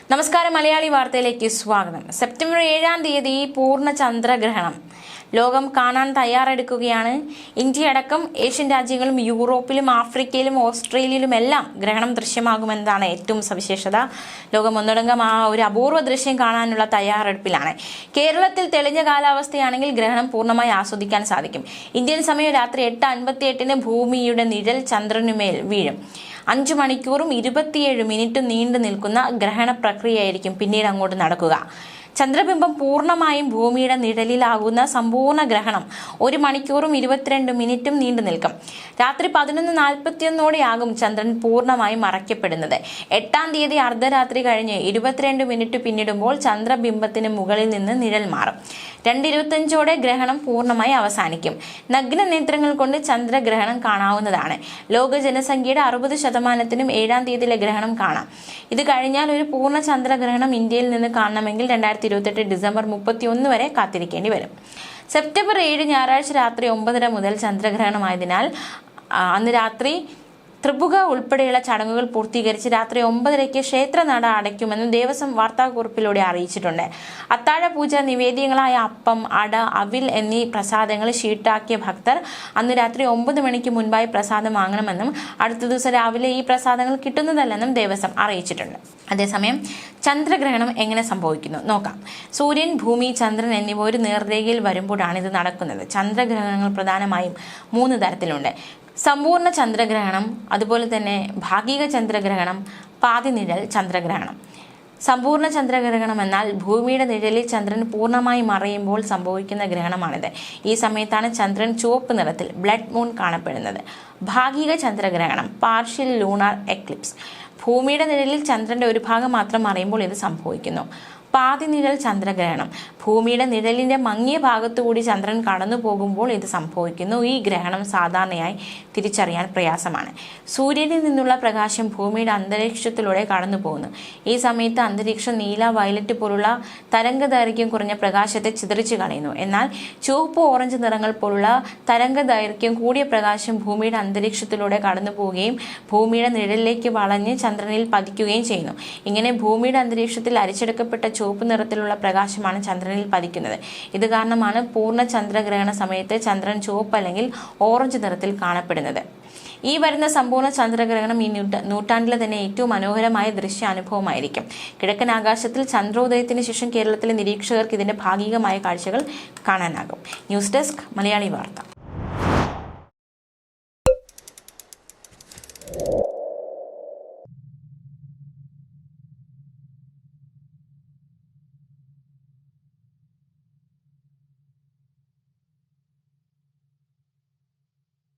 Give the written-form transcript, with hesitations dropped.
നമസ്കാരം, മലയാളി വാർത്തയിലേക്ക് സ്വാഗതം. സെപ്റ്റംബർ 7-ാം തീയതി പൂർണ്ണ ചന്ദ്രഗ്രഹണം ലോകം കാണാൻ തയ്യാറെടുക്കുകയാണ്. ഇന്ത്യയടക്കം ഏഷ്യൻ രാജ്യങ്ങളും യൂറോപ്പിലും ആഫ്രിക്കയിലും ഓസ്ട്രേലിയയിലും എല്ലാം ഗ്രഹണം ദൃശ്യമാകുമെന്നതാണ് ഏറ്റവും സവിശേഷത. ലോകം ഒന്നടങ്കം ആ ഒരു അപൂർവ ദൃശ്യം കാണാനുള്ള തയ്യാറെടുപ്പിലാണ്. കേരളത്തിൽ തെളിഞ്ഞ കാലാവസ്ഥയാണെങ്കിൽ ഗ്രഹണം പൂർണ്ണമായി ആസ്വദിക്കാൻ സാധിക്കും. ഇന്ത്യൻ സമയം രാത്രി 8:58 ഭൂമിയുടെ നിഴൽ ചന്ദ്രനുമേൽ വീഴും. 5 മണിക്കൂറും 27 മിനിറ്റും നീണ്ടു നിൽക്കുന്ന ഗ്രഹണ പ്രക്രിയയായിരിക്കും പിന്നീട് അങ്ങോട്ട് നടക്കുക. ചന്ദ്രബിംബം പൂർണ്ണമായും ഭൂമിയുടെ നിഴലിലാകുന്ന സമ്പൂർണ്ണ ഗ്രഹണം 1 മണിക്കൂറും 22 മിനിറ്റും നീണ്ടു നിൽക്കും. രാത്രി 11:41 ചന്ദ്രൻ പൂർണ്ണമായും മറയ്ക്കപ്പെടുന്നത്. 8-ാം തീയതി അർദ്ധരാത്രി കഴിഞ്ഞ് 22 മിനിറ്റ് പിന്നിടുമ്പോൾ ചന്ദ്രബിംബത്തിന് മുകളിൽ നിന്ന് നിഴൽ മാറും. 2:25 ഗ്രഹണം പൂർണ്ണമായി അവസാനിക്കും. നഗ്ന നേത്രങ്ങൾ കൊണ്ട് ചന്ദ്രഗ്രഹണം കാണാവുന്നതാണ്. ലോക ജനസംഖ്യയുടെ 60%-നും 7-ാം തീയതിയിലെ ഗ്രഹണം കാണാം. ഇത് കഴിഞ്ഞാൽ ഒരു പൂർണ്ണ ചന്ദ്രഗ്രഹണം ഇന്ത്യയിൽ നിന്ന് കാണണമെങ്കിൽ 2028 ഡിസംബർ 31 വരെ കാത്തിരിക്കേണ്ടി വരും. സെപ്റ്റംബർ 7 ഞായറാഴ്ച രാത്രി 9:30 മുതൽ ചന്ദ്രഗ്രഹണമായതിനാൽ അന്ന് രാത്രി ത്രിപുക ഉൾപ്പെടെയുള്ള ചടങ്ങുകൾ പൂർത്തീകരിച്ച് രാത്രി 9:30 ക്ഷേത്രനട അടയ്ക്കുമെന്ന് ദേവസ്വം വാർത്താക്കുറിപ്പിലൂടെ അറിയിച്ചിട്ടുണ്ട്. അത്താഴ പൂജ നിവേദ്യങ്ങളായ അപ്പം, അട, അവിൽ എന്നീ പ്രസാദങ്ങൾ ഷീട്ടാക്കിയ ഭക്തർ അന്ന് രാത്രി 9 മണിക്ക് മുൻപായി പ്രസാദം വാങ്ങണമെന്നും അടുത്ത ദിവസം രാവിലെ ഈ പ്രസാദങ്ങൾ കിട്ടുന്നതല്ലെന്നും ദേവസ്വം അറിയിച്ചിട്ടുണ്ട്. അതേസമയം ചന്ദ്രഗ്രഹണം എങ്ങനെ സംഭവിക്കുന്നു നോക്കാം. സൂര്യൻ, ഭൂമി, ചന്ദ്രൻ എന്നിവ ഒരു നേർരേഖയിൽ വരുമ്പോഴാണ് ഇത് നടക്കുന്നത്. ചന്ദ്രഗ്രഹണങ്ങൾ പ്രധാനമായും 3 തരത്തിലുണ്ട്. സമ്പൂർണ്ണ ചന്ദ്രഗ്രഹണം, അതുപോലെ തന്നെ ഭാഗിക ചന്ദ്രഗ്രഹണം, പാതിനിഴൽ ചന്ദ്രഗ്രഹണം. സമ്പൂർണ്ണ ചന്ദ്രഗ്രഹണം എന്നാൽ ഭൂമിയുടെ നിഴലിൽ ചന്ദ്രൻ പൂർണ്ണമായി മറയുമ്പോൾ സംഭവിക്കുന്ന ഗ്രഹണമാണിത്. ഈ സമയത്താണ് ചന്ദ്രൻ ചുവപ്പ് നിറത്തിൽ ബ്ലഡ് മൂൺ കാണപ്പെടുന്നത്. ഭാഗിക ചന്ദ്രഗ്രഹണം, പാർഷ്യൽ ലൂണാർ എക്ലിപ്സ്. ഭൂമിയുടെ നിഴലിൽ ചന്ദ്രന്റെ ഒരു ഭാഗം മാത്രം മറയുമ്പോൾ ഇത് സംഭവിക്കുന്നു. പാതിനിഴൽ ചന്ദ്രഗ്രഹണം, ഭൂമിയുടെ നിഴലിന്റെ മങ്ങിയ ഭാഗത്തുകൂടി ചന്ദ്രൻ കടന്നു പോകുമ്പോൾ ഇത് സംഭവിക്കുന്നു. ഈ ഗ്രഹണം സാധാരണയായി തിരിച്ചറിയാൻ പ്രയാസമാണ്. സൂര്യനിൽ നിന്നുള്ള പ്രകാശം ഭൂമിയുടെ അന്തരീക്ഷത്തിലൂടെ കടന്നു പോകുന്നു. ഈ സമയത്ത് അന്തരീക്ഷം നീല, വയലറ്റ് പോലുള്ള തരംഗദൈർഘ്യം കുറഞ്ഞ പ്രകാശത്തെ ചിതറിച്ചു കളയുന്നു. എന്നാൽ ചുവപ്പ്, ഓറഞ്ച് നിറങ്ങൾ പോലുള്ള തരംഗദൈർഘ്യം കൂടിയ പ്രകാശം ഭൂമിയുടെ അന്തരീക്ഷത്തിലൂടെ കടന്നു പോവുകയും ഭൂമിയുടെ നിഴലിലേക്ക് വളഞ്ഞ് ചന്ദ്രനിൽ പതിക്കുകയും ചെയ്യുന്നു. ഇങ്ങനെ ഭൂമിയുടെ അന്തരീക്ഷത്തിൽ അരിച്ചെടുക്കപ്പെട്ട ചുവപ്പ് നിറത്തിലുള്ള പ്രകാശമാണ് ചന്ദ്രനിൽ പതിക്കുന്നത്. ഇത് കാരണമാണ് പൂർണ്ണ ചന്ദ്രഗ്രഹണ സമയത്ത് ചന്ദ്രൻ ചുവപ്പ് അല്ലെങ്കിൽ ഓറഞ്ച് നിറത്തിൽ കാണപ്പെടുന്നത്. ഈ വരുന്ന സമ്പൂർണ്ണ ചന്ദ്രഗ്രഹണം ഈ നൂറ്റാണ്ടിലെ തന്നെ ഏറ്റവും മനോഹരമായ ദൃശ്യാനുഭവമായിരിക്കും. കിഴക്കൻ ആകാശത്തിൽ ചന്ദ്രോദയത്തിന് ശേഷം കേരളത്തിലെ നിരീക്ഷകർക്ക് ഇതിന്റെ ഭാഗികമായ കാഴ്ചകൾ കാണാനാകും. ന്യൂസ് ഡെസ്ക്, മലയാളി വാർത്ത.